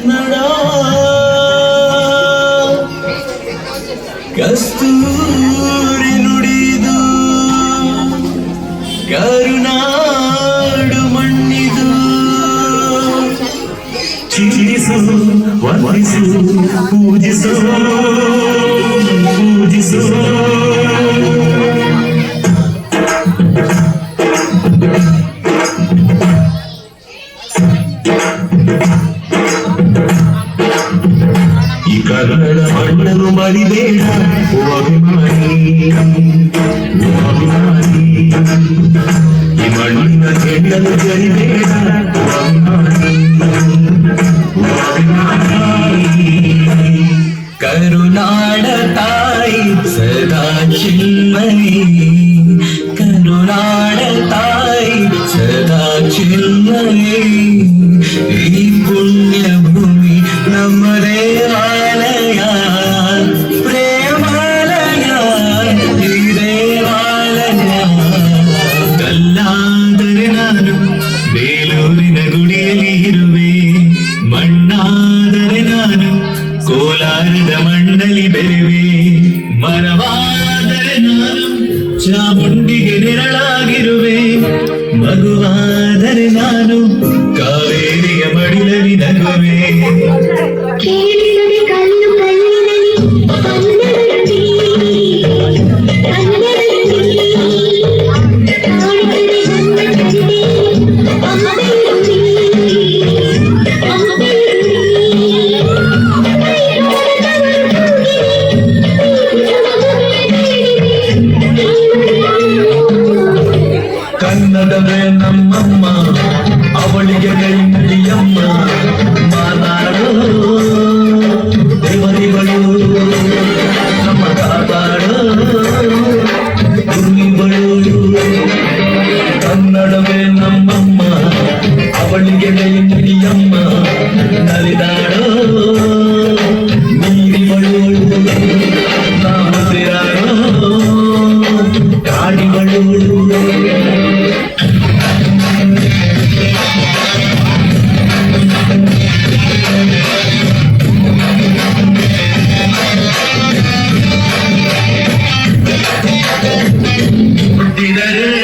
ಕನ್ನಡ ಕಸ್ತೂರಿ ನುಡಿದು ಕರುನಾಡು ಮಣ್ಣಿದು ಚಿಂತಿಸು ವಂದಿಸು ಪೂಜಿಸು ಪೂಜಿಸು ಈ ಕನ್ನಡ ಮಣ್ಣನ್ನು ಮರಿಬೇಡ ಓ ಅಭಿಮಾನಿ ಓ ಅಭಿಮಾನಿ ಈ ಮಣ್ಣಿನ ಹೆಣ್ಣನ್ನು ಜರಿಬೇಡ ಓ ಅಭಿಮಾನಿ ಓ ಅಭಿಮಾನಿ ಕರುನಾಡ ತಾಯಿ ಸದಾ ಚಿನ್ಮಯಿ ಕರುನಾಡ ತಾಯಿ ಸದಾ ಚಿನ್ಮಯಿ ಈ ಪುಣ್ಯ ಭೂಮಿ ನಮ್ಮ ದೇವಾಲಯ ಪ್ರೇಮಾಲಯ ಈ ದೇವಾಲಯ ಕಲ್ಲಾದರೆ ನಾನು ಬೇಲೂರಿನ ಗುಡಿಯಲ್ಲಿ ಇರುವೆ ಮಣ್ಣಾದರೆ ನಾನು ಕೋಲಾರದ ಮಣ್ಣಲ್ಲಿ ಬೆರೆವೆ ಮರವಾದರೆ ನಾನು ಚಾಮುಂಡಿಗೆ ನೆರಳಾಗಿರುವೆ ಮಗುವಾದರೆ ನಾನು ಕಾವೇರಿಯ ಮಡಿಲಲ್ಲಿ ನಗುವೆ ಕೇಳಿಸದೆ ಕಲ್ಲು ಕಲ್ಲಿನಲ್ಲಿ ಕನ್ನಡದಲ್ಲಿ ಕಾಣಿಸದೆ ಹೊನ್ನಡಗಿದೆ ಅಮ್ಮಬೇರುಳಿ ಕನ್ನಡವೇ ನಮ್ಮಮ್ಮ ಅವಳಿಗೆ ಕೈ ನಡಿಯಮ್ಮ ಮಾತಾಡು ದೇವರಿಗಳು ನಮ್ಮ ಕಾಪಾಡು ದುರ್ಮಿಗಳು ಕನ್ನಡವೇ ನಮ್ಮಮ್ಮ ಅವಳಿಗೆ ಕೈ ನಡಿಯಮ್ಮ ನಲಿದಾಡು ನೀರಿಗಳು ನಾಮಸಿರಾಡು ಕಾಡಿಗಳು ಹುಟ್ಟಿದರೆ